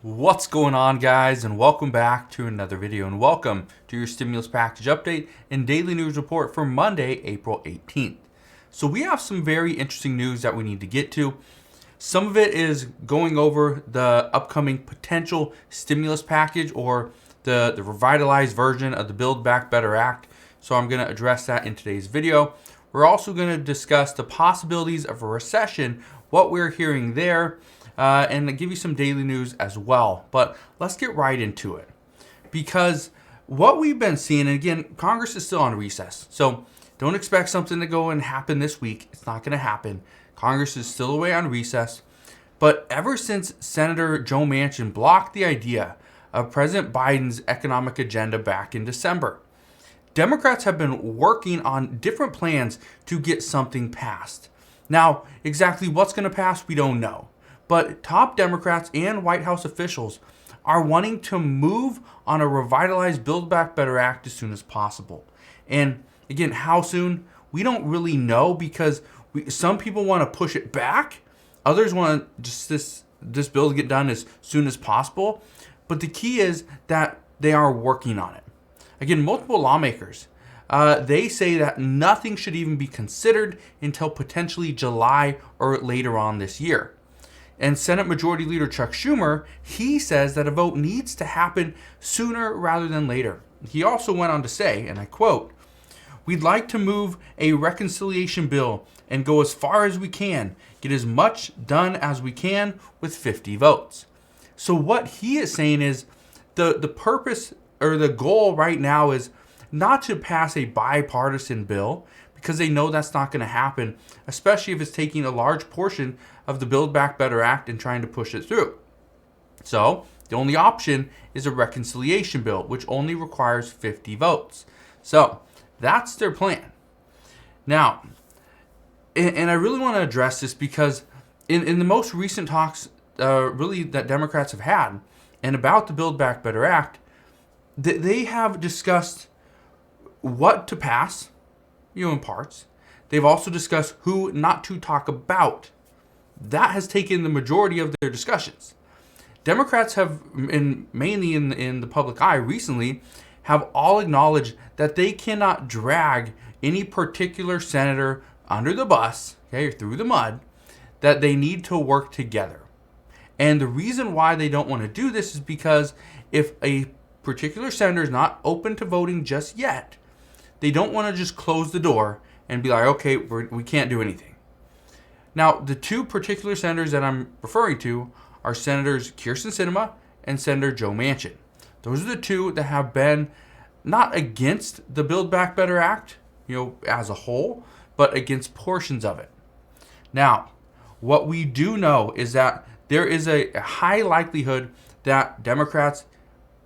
What's going on, guys, and welcome back to another video, and welcome to your stimulus package update and daily news report for Monday, April 18th. So we have some very interesting news that we need to get to. Some of it is going over the upcoming potential stimulus package or the revitalized version of the Build Back Better Act. So I'm going to address that in today's video. We're also going to discuss the possibilities of a recession, what we're hearing there, and give you some daily news as well. But let's get right into it. Because what we've been seeing, and again, Congress is still on recess. So don't expect something to go and happen this week. It's not going to happen. Congress is still away on recess. But ever since Senator Joe Manchin blocked the idea of President Biden's economic agenda back in December, Democrats have been working on different plans to get something passed. Now, exactly what's going to pass, we don't know. But top Democrats and White House officials are wanting to move on a revitalized Build Back Better Act as soon as possible. And again, how soon? We don't really know because some people want to push it back. Others want just this bill to get done as soon as possible. But the key is that they are working on it. Again, multiple lawmakers, they say that nothing should even be considered until potentially July or later on this year. And Senate Majority Leader Chuck Schumer, he says that a vote needs to happen sooner rather than later. He also went on to say, and I quote, "We'd like to move a reconciliation bill and go as far as we can, get as much done as we can with 50 votes." So what he is saying is the purpose or the goal right now is not to pass a bipartisan bill, because they know that's not going to happen, especially if it's taking a large portion of the Build Back Better Act and trying to push it through. So the only option is a reconciliation bill, which only requires 50 votes. So that's their plan. Now, and I really want to address this because in the most recent talks really that Democrats have had and about the Build Back Better Act, they have discussed what to pass, in parts. They've also discussed who not to talk about. That has taken the majority of their discussions. Democrats have, mainly in the public eye recently, have all acknowledged that they cannot drag any particular senator under the bus, or through the mud, that they need to work together. And the reason why they don't want to do this is because if a particular senator is not open to voting just yet, they don't want to just close the door and be like, okay, we can't do anything. Now, the two particular senators that I'm referring to are Senators Kyrsten Sinema and Senator Joe Manchin. Those are the two that have been not against the Build Back Better Act, as a whole, but against portions of it. Now, what we do know is that there is a high likelihood that Democrats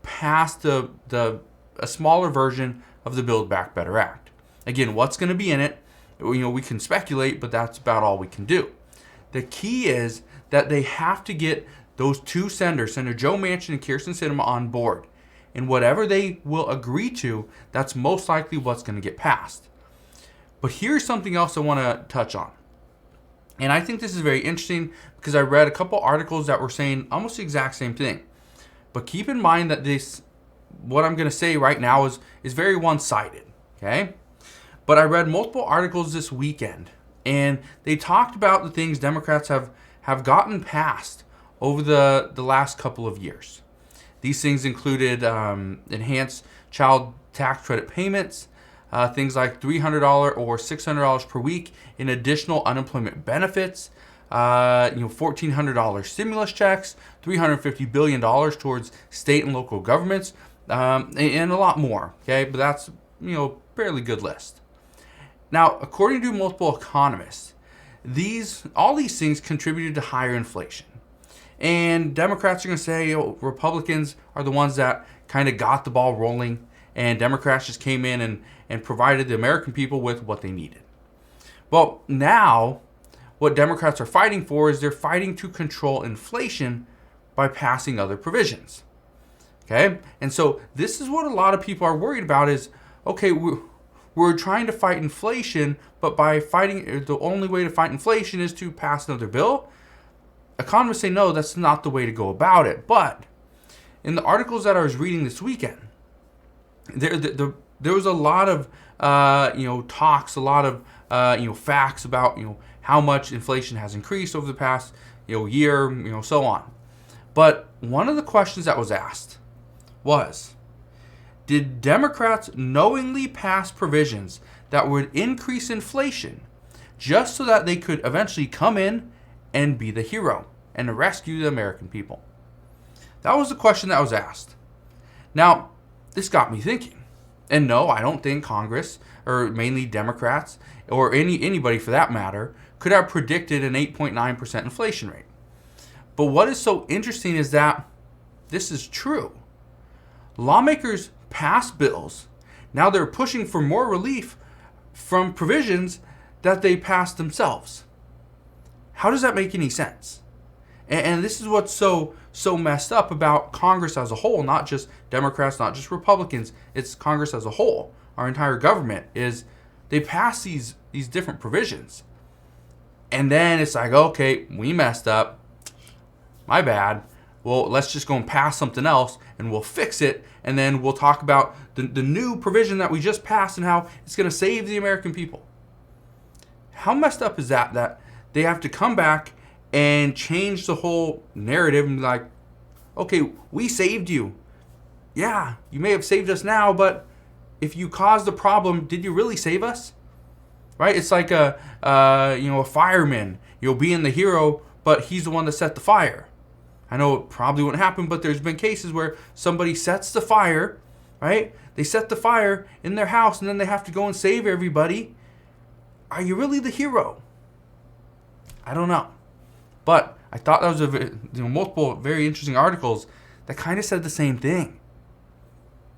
pass a smaller version of the Build Back Better Act. Again, what's going to be in it? We can speculate, but that's about all we can do. The key is that they have to get those two senators, Senator Joe Manchin and Kyrsten Sinema, on board. And whatever they will agree to, that's most likely what's going to get passed. But here's something else I want to touch on. And I think this is very interesting because I read a couple articles that were saying almost the exact same thing. But keep in mind that what I'm going to say right now is very one-sided, okay? But I read multiple articles this weekend, and they talked about the things Democrats have gotten passed over the last couple of years. These things included enhanced child tax credit payments, things like $300 or $600 per week in additional unemployment benefits, $1,400 stimulus checks, $350 billion towards state and local governments, and a lot more. Okay, but that's fairly good list. Now, according to multiple economists, all these things contributed to higher inflation. And Democrats are going to say Republicans are the ones that kind of got the ball rolling, and Democrats just came in and provided the American people with what they needed. Well, now what Democrats are fighting for is they're fighting to control inflation by passing other provisions. Okay? And so this is what a lot of people are worried about is, okay, we're trying to fight inflation, but by fighting, the only way to fight inflation is to pass another bill. economists say no, that's not the way to go about it. But in the articles that I was reading this weekend, there was a lot of talks, a lot of facts about how much inflation has increased over the past year, so on. But one of the questions that was asked was, did Democrats knowingly pass provisions that would increase inflation just so that they could eventually come in and be the hero and rescue the American people? That was the question that was asked. Now, this got me thinking. And no, I don't think Congress, or mainly Democrats, or anybody for that matter, could have predicted an 8.9% inflation rate. But what is so interesting is that this is true. Lawmakers passed bills. Now they're pushing for more relief from provisions that they passed themselves. How does that make any sense? And this is what's so messed up about Congress as a whole, not just Democrats, not just Republicans. It's Congress as a whole. Our entire government is they pass these different provisions. And then it's like, okay, we messed up. My bad. Well, let's just go and pass something else and we'll fix it. And then we'll talk about the new provision that we just passed and how it's going to save the American people. How messed up is that they have to come back and change the whole narrative and be like, okay, we saved you. Yeah, you may have saved us now, but if you caused the problem, did you really save us? Right? It's like a fireman. You'll be in the hero, but he's the one that set the fire. I know it probably wouldn't happen, but there's been cases where somebody sets the fire, right? They set the fire in their house and then they have to go and save everybody. Are you really the hero? I don't know. But I thought that was multiple very interesting articles that kind of said the same thing.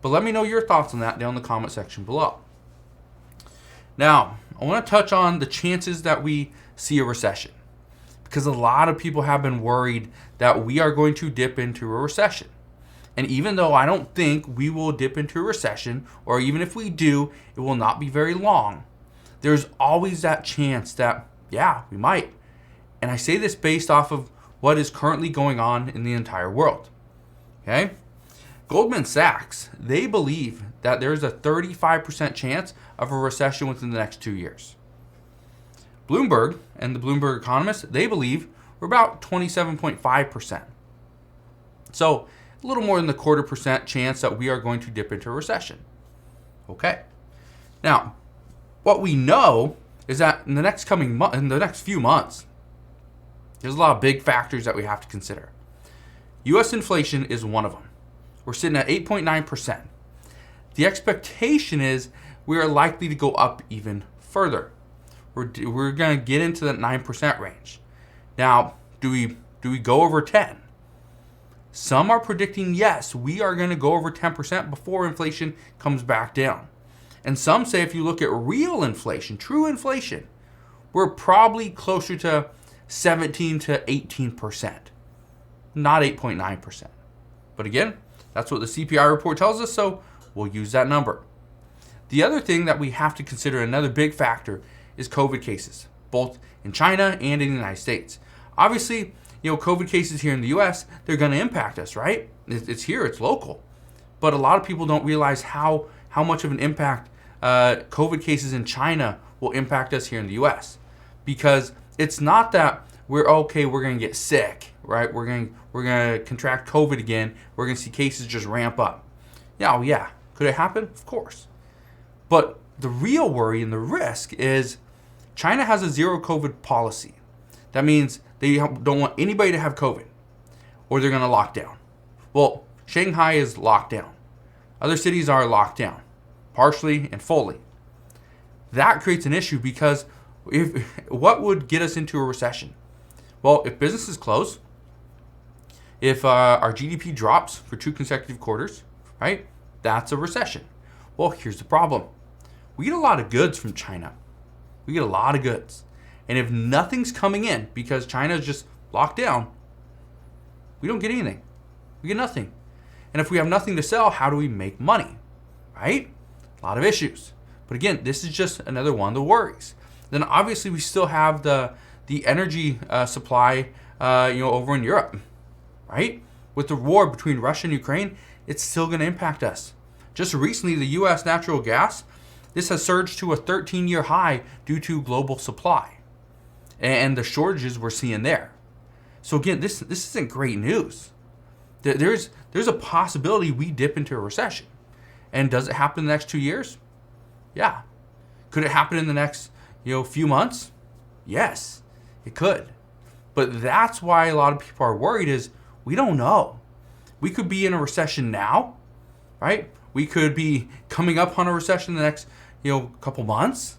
But let me know your thoughts on that down in the comment section below. Now, I want to touch on the chances that we see a recession, because a lot of people have been worried that we are going to dip into a recession. And even though I don't think we will dip into a recession, or even if we do, it will not be very long, there's always that chance that, yeah, we might. And I say this based off of what is currently going on in the entire world. Okay? Goldman Sachs, they believe that there's a 35% chance of a recession within the next 2 years. Bloomberg and the Bloomberg economists, they believe we're about 27.5%. So a little more than the 0.25% chance that we are going to dip into a recession. Okay. Now, what we know is that in the next few months, there's a lot of big factors that we have to consider. U.S. inflation is one of them. We're sitting at 8.9%. The expectation is we are likely to go up even further. We're going to get into that 9% range. Now, do we go over 10? Some are predicting, yes, we are going to go over 10% before inflation comes back down. And some say if you look at real inflation, true inflation, we're probably closer to 17 to 18%, not 8.9%. But again, that's what the CPI report tells us, so we'll use that number. The other thing that we have to consider, another big factor, is COVID cases, both in China and in the United States. Obviously, COVID cases here in the US, they're going to impact us, right? It's here, it's local. But a lot of people don't realize how much of an impact COVID cases in China will impact us here in the US. Because it's not that we're going to get sick, right? We're going to contract COVID again. We're going to see cases just ramp up. Yeah. Could it happen? Of course. But the real worry and the risk is China has a zero COVID policy. That means they don't want anybody to have COVID, or they're going to lock down. Well, Shanghai is locked down. Other cities are locked down, partially and fully. That creates an issue because what would get us into a recession? Well, if businesses close, if our GDP drops for 2 consecutive quarters, right? That's a recession. Well, here's the problem. We get a lot of goods from China. We get a lot of goods. And if nothing's coming in because China is just locked down, we don't get anything. We get nothing. And if we have nothing to sell, how do we make money? Right? A lot of issues. But again, this is just another one of the worries. Then obviously we still have the energy supply over in Europe, right? With the war between Russia and Ukraine, it's still going to impact us. Just recently, the U.S. natural gas, this has surged to a 13-year high due to global supply and the shortages we're seeing there. So again, this isn't great news. There's a possibility we dip into a recession. And does it happen in the next 2 years? Yeah. Could it happen in the next few months? Yes, it could. But that's why a lot of people are worried is we don't know. We could be in a recession now, right? We could be coming up on a recession in the next couple months,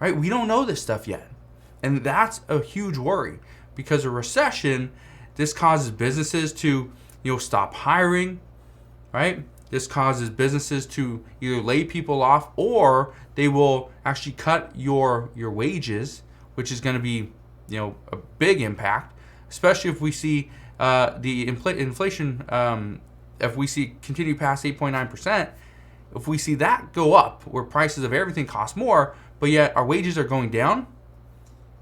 right? We don't know this stuff yet. And that's a huge worry because a recession, this causes businesses to stop hiring, right? This causes businesses to either lay people off or they will actually cut your wages, which is going to be a big impact, especially if we see the inflation, if we see continue past 8.9%, if we see that go up where prices of everything cost more, but yet our wages are going down,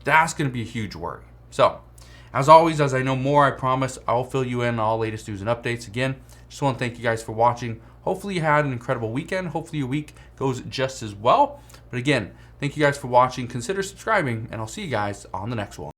that's going to be a huge worry. So, as always, as I know more, I promise I'll fill you in on all latest news and updates. Again, just want to thank you guys for watching. Hopefully you had an incredible weekend. Hopefully your week goes just as well. But again, thank you guys for watching. Consider subscribing, and I'll see you guys on the next one.